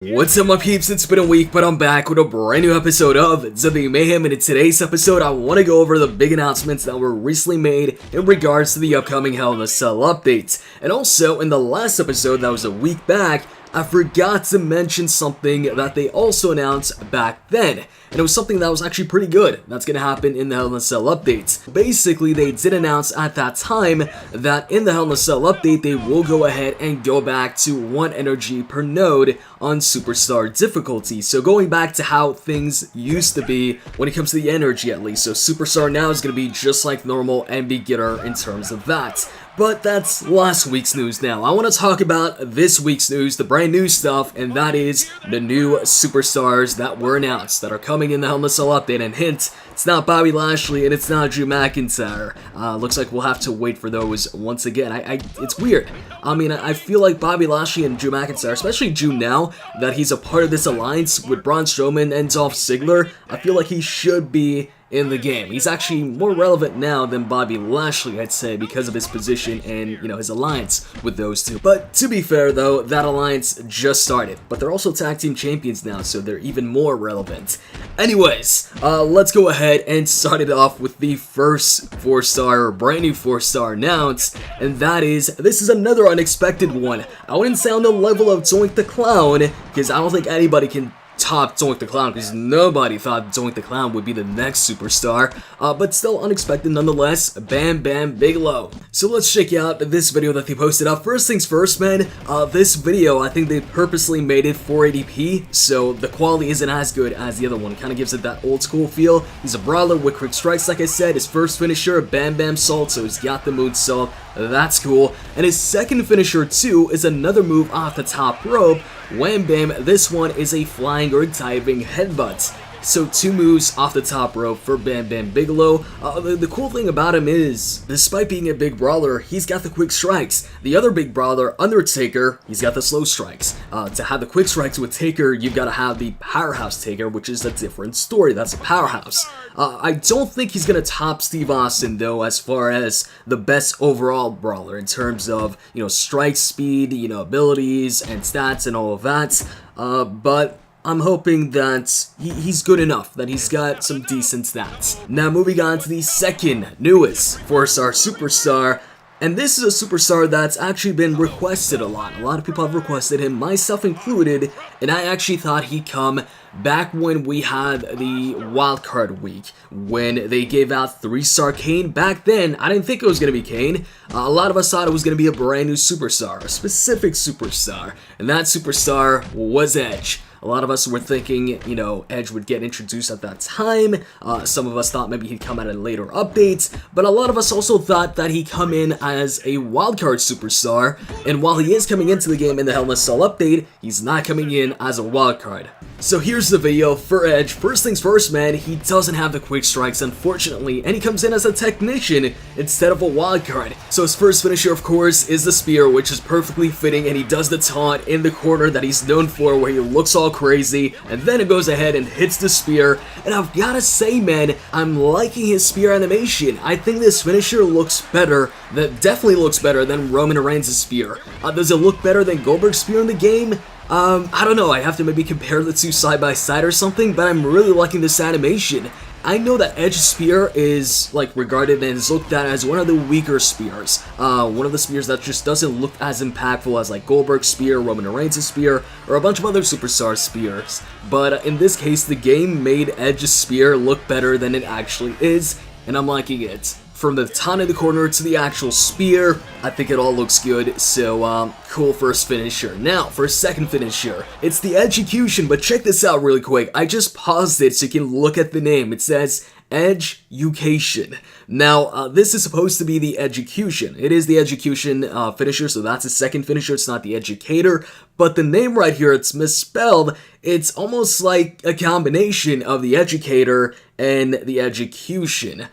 What's up my peeps, it's been a week, but I'm back with a brand new episode of WWE Mayhem, and in today's episode I want to go over the big announcements that were recently made in regards to the upcoming Hell in a Cell updates. And also, in the last episode that was a week back, I forgot to mention something that they also announced back then. And it was something that was actually pretty good. That's going to happen in the Hell in a Cell updates. Basically, they did announce at that time that in the Hell in a Cell update, they will go ahead and go back to 1 energy per node on Superstar difficulty. So going back to how things used to be when it comes to the energy at least. So Superstar now is going to be just like normal and beginner in terms of that. But that's last week's news now. I want to talk about this week's news, the brand new stuff, and that is the new superstars that were announced that are coming in the Hell in a Cell update. And hint, it's not Bobby Lashley and it's not Drew McIntyre. Looks like we'll have to wait for those once again. It's weird. I mean, I feel like Bobby Lashley and Drew McIntyre, especially Drew now that he's a part of this alliance with Braun Strowman and Dolph Ziggler, I feel like he should be in the game. He's actually more relevant now than Bobby Lashley, I'd say, because of his position and, his alliance with those two. But to be fair though, that alliance just started. But they're also tag team champions now, so they're even more relevant. Anyways, let's go ahead and start it off with the first 4-star, or brand new 4-star announced, and that is, this is another unexpected one. I wouldn't say on the level of Doink the Clown, because I don't think anybody can top Doink the Clown, because nobody thought Doink the Clown would be the next superstar, but still unexpected nonetheless, Bam Bigelow. So let's check out this video that they posted up. First things first, man, this video, I think they purposely made it 480p, so the quality isn't as good as the other one. It kind of gives it that old school feel. He's a brawler with quick strikes, like I said. His first finisher, Bam Salt, so he's got the moonsault. That's cool. And his second finisher too is another move off the top rope. Wham Bam, this one is a flying or diving headbutt. So 2 moves off the top rope for Bam Bigelow. The cool thing about him is, despite being a big brawler, he's got the quick strikes. The other big brawler, Undertaker, he's got the slow strikes. To have the quick strikes with Taker, you've got to have the powerhouse Taker, which is a different story. That's a powerhouse. I don't think he's going to top Steve Austin, though, as far as the best overall brawler in terms of, strike speed, abilities and stats and all of that. But I'm hoping that he's good enough, that he's got some decent stats. Now moving on to the second newest 4-star superstar, and this is a superstar that's actually been requested a lot. A lot of people have requested him, myself included, and I actually thought he'd come back when we had the wildcard week, when they gave out 3-star Kane. Back then, I didn't think it was going to be Kane. A lot of us thought it was going to be a brand new superstar, a specific superstar, and that superstar was Edge. A lot of us were thinking, Edge would get introduced at that time. Some of us thought maybe he'd come at a later update, but a lot of us also thought that he'd come in as a wildcard superstar, and while he is coming into the game in the Hell in a Cell update, he's not coming in as a wildcard. So here's the video for Edge. First things first, man, he doesn't have the quick strikes, unfortunately, and he comes in as a technician instead of a wildcard. So his first finisher, of course, is the spear, which is perfectly fitting, and he does the taunt in the corner that he's known for, where he looks all crazy, and then it goes ahead and hits the spear. And I've gotta say, man, I'm liking his spear animation. I think this finisher looks better, definitely looks better than Roman Reigns' spear. Does it look better than Goldberg's spear in the game? I don't know, I have to maybe compare the two side by side or something, but I'm really liking this animation. I know that Edge's spear is regarded and is looked at as one of the weaker spears. One of the spears that just doesn't look as impactful as Goldberg's spear, Roman Reigns' spear, or a bunch of other superstar spears. But in this case, the game made Edge's spear look better than it actually is, and I'm liking it. From the taunt in the corner to the actual spear, I think it all looks good, so cool first finisher. Now, for a second finisher, it's the Edgecution, but check this out really quick. I just paused it so you can look at the name. It says Edgecution. Now, this is supposed to be the Edgecution. It is the Edgecution finisher, so that's a second finisher. It's not the Educator, but the name right here, it's misspelled. It's almost like a combination of the Educator and the Edgecution.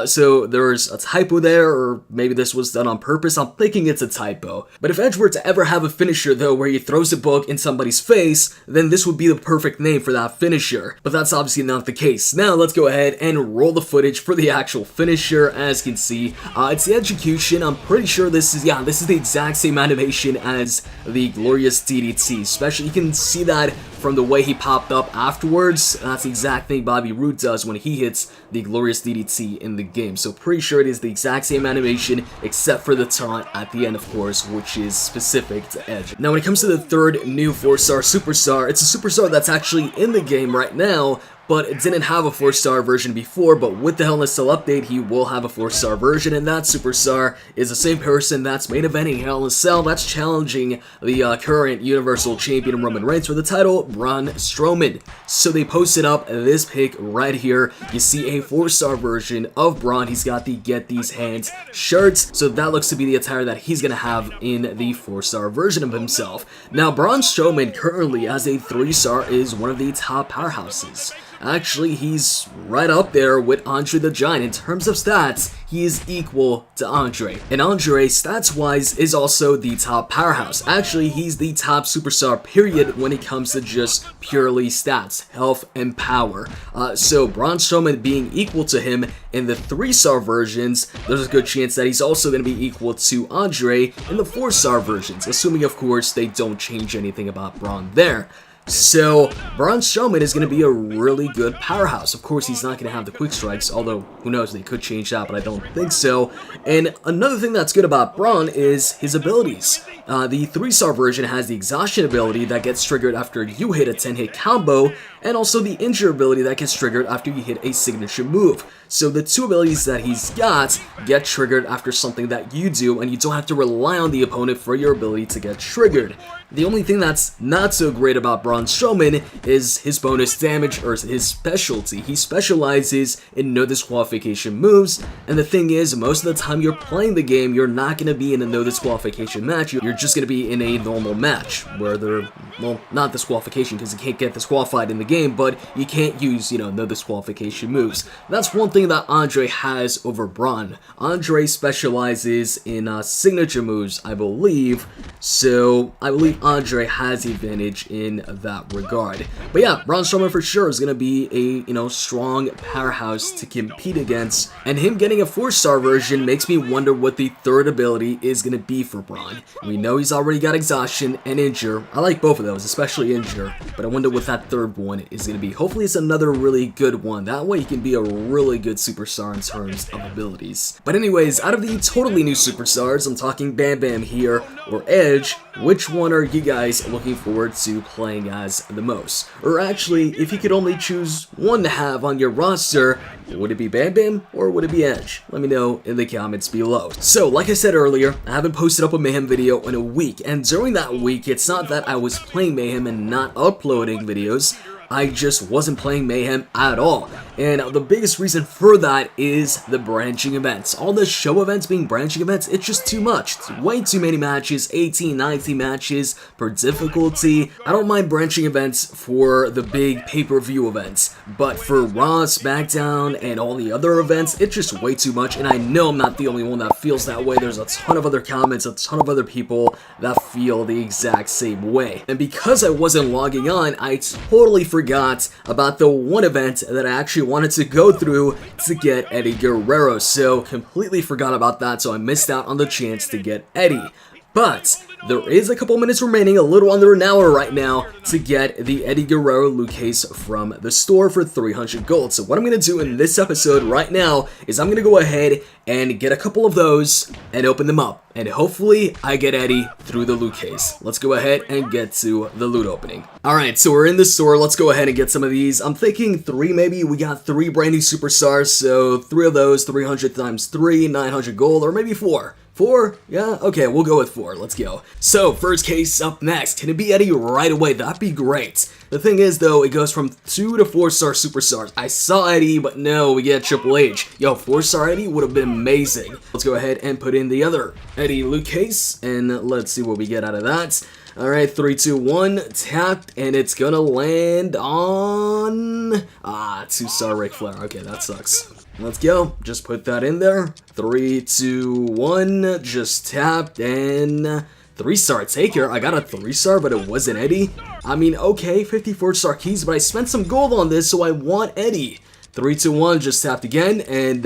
So there's a typo there, or maybe this was done on purpose. I'm thinking it's a typo. But if Edge were to ever have a finisher, though, where he throws a book in somebody's face, then this would be the perfect name for that finisher. But that's obviously not the case. Now let's go ahead and roll the footage for the actual finisher. As you can see, it's the Edgecution. I'm pretty sure this is the exact same animation as the Glorious D DDT. Especially, you can see that from the way he popped up afterwards. That's the exact thing Bobby Roode does when he hits the glorious DDT in the game. So pretty sure it is the exact same animation, except for the taunt at the end, of course, which is specific to Edge. Now, when it comes to the third new 4-star superstar, it's a superstar that's actually in the game right now, but it didn't have a 4-star version before. But with the Hell in a Cell update, he will have a 4-star version, and that superstar is the same person that's main eventing Hell in a Cell, that's challenging the current Universal Champion Roman Reigns for the title, Braun Strowman. So they posted up this pic right here. You see a 4-star version of Braun. He's got the Get These Hands shirts, so that looks to be the attire that he's gonna have in the 4-star version of himself. Now, Braun Strowman currently as a 3-star is one of the top powerhouses. Actually, he's right up there with Andre the Giant. In terms of stats, he is equal to Andre. And Andre, stats-wise, is also the top powerhouse. Actually, he's the top superstar, period, when it comes to just purely stats, health, and power. So Braun Strowman being equal to him in the 3-star versions, there's a good chance that he's also going to be equal to Andre in the 4-star versions, assuming, of course, they don't change anything about Braun there. So, Braun Strowman is going to be a really good powerhouse. Of course, he's not going to have the quick strikes, although, who knows, they could change that, but I don't think so. And another thing that's good about Braun is his abilities. The 3-star version has the exhaustion ability that gets triggered after you hit a 10-hit combo, and also the injure ability that gets triggered after you hit a signature move. So the two abilities that he's got get triggered after something that you do, and you don't have to rely on the opponent for your ability to get triggered. The only thing that's not so great about Braun Strowman is his bonus damage, or his specialty. He specializes in no disqualification moves, and the thing is, most of the time you're playing the game, you're not going to be in a no disqualification match. You're just going to be in a normal match, where they're, well, not disqualification, because you can't get disqualified in the game, but you can't use, no disqualification moves. That's one thing that Andre has over Braun. Andre specializes in signature moves, I believe, so I believe Andre has the advantage in that regard. But yeah, Braun Strowman for sure is going to be a, strong powerhouse to compete against, and him getting a 4-star version makes me wonder what the third ability is going to be for Braun. We know he's already got exhaustion and injure. I like both of those, especially injure, but I wonder what that third one is going to be. Hopefully it's another really good one. That way he can be a really good superstar in terms of abilities. But anyways, out of the totally new superstars, I'm talking Bam Bam here, or Edge, which one are you guys looking forward to playing as the most? Or actually, if you could only choose one to have on your roster, would it be Bam Bam or would it be Edge? Let me know in the comments below. So, like I said earlier, I haven't posted up a Mayhem video in a week, and during that week, it's not that I was playing Mayhem and not uploading videos. I just wasn't playing Mayhem at all. And the biggest reason for that is the branching events. All the show events being branching events, it's just too much. It's way too many matches, 18, 19 matches per difficulty. I don't mind branching events for the big pay-per-view events, but for Raw, SmackDown, and all the other events, it's just way too much, and I know I'm not the only one that feels that way. There's a ton of other comments, a ton of other people that feel the exact same way. And because I wasn't logging on, I totally forgot about the one event that I actually wanted to go through to get Eddie Guerrero, so completely forgot about that, so I missed out on the chance to get Eddie. But there is a couple minutes remaining, a little under an hour right now, to get the Eddie Guerrero Lootcase from the store for 300 gold. So what I'm going to do in this episode right now is I'm going to go ahead and get a couple of those and open them up. And hopefully I get Eddie through the loot case. Let's go ahead and get to the loot opening. Alright, so we're in the store. Let's go ahead and get some of these. I'm thinking 3 maybe. We got 3 brand new superstars, so 3 of those, 300 times 3, 900 gold, or maybe 4. 4? Yeah? Okay, we'll go with 4. Let's go. So, first case up next. Can it be Eddie right away? That'd be great. The thing is, though, it goes from 2 to 4-star superstars. I saw Eddie, but no, we get Triple H. Yo, 4-star Eddie would have been amazing. Let's go ahead and put in the other Eddie loot case, and let's see what we get out of that. Alright, 3, 2, 1, tapped, and it's gonna land on... 2-star Ric Flair. Okay, that sucks. Let's go. Just put that in there. 3, 2, 1, just tapped, and... 3-star Taker. I got a 3-star, but it wasn't Eddie. I mean, okay, 54-star keys, but I spent some gold on this, so I want Eddie. 3, 2, 1, just tapped again, and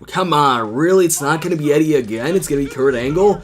come on, really? It's not gonna be Eddie again? It's gonna be Kurt Angle?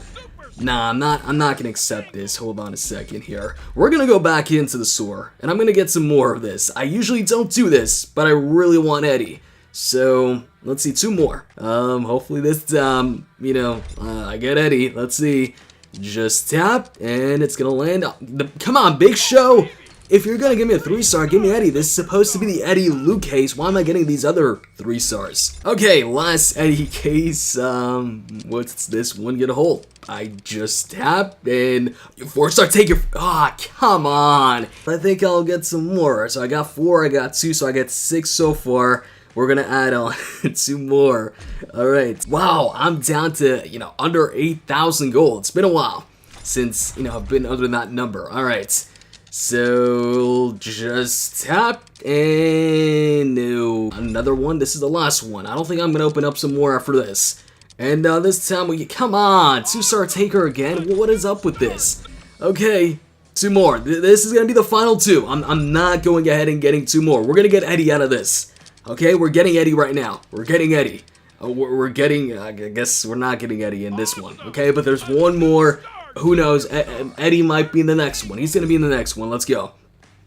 Nah, I'm not gonna accept this. Hold on a second here. We're gonna go back into the sewer, and I'm gonna get some more of this. I usually don't do this, but I really want Eddie. So, let's see, 2 more. Hopefully this time, I get Eddie. Let's see. Just tap, and it's gonna land on come on, Big Show! If you're gonna give me a 3-star, give me Eddie. This is supposed to be the Eddie Loot case. Why am I getting these other 3 stars? Okay, last Eddie case. What's this one gonna hold? I just tapped, and 4-star, take your... Ah, come on! I think I'll get some more. So I got 4, I got 2, so I get 6 so far. We're gonna add on 2 more. Alright. Wow, I'm down to, under 8,000 gold. It's been a while since, I've been under that number. Alright. So, just tap, and no. Another one. This is the last one. I don't think I'm gonna open up some more after this. And this time come on, 2-star taker again. What is up with this? Okay, 2 more. This is gonna be the final 2. I'm not going ahead and getting 2 more. We're gonna get Eddie out of this. Okay, we're getting Eddie right now. We're getting Eddie. We're getting, I guess we're not getting Eddie in this one. Okay, but there's one more. Who knows? Eddie might be in the next one. He's going to be in the next one. Let's go.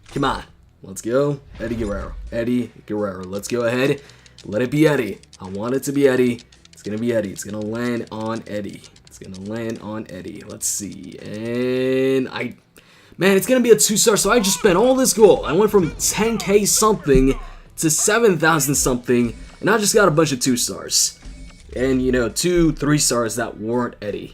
Come on. Let's go. Eddie Guerrero. Eddie Guerrero. Let's go ahead. Let it be Eddie. I want it to be Eddie. It's going to be Eddie. It's going to land on Eddie. It's going to land on Eddie. Let's see. And man, it's going to be a 2-star. So I just spent all this gold. I went from 10K something to 7,000 something. And I just got a bunch of 2 stars. And, 2 3 stars that weren't Eddie.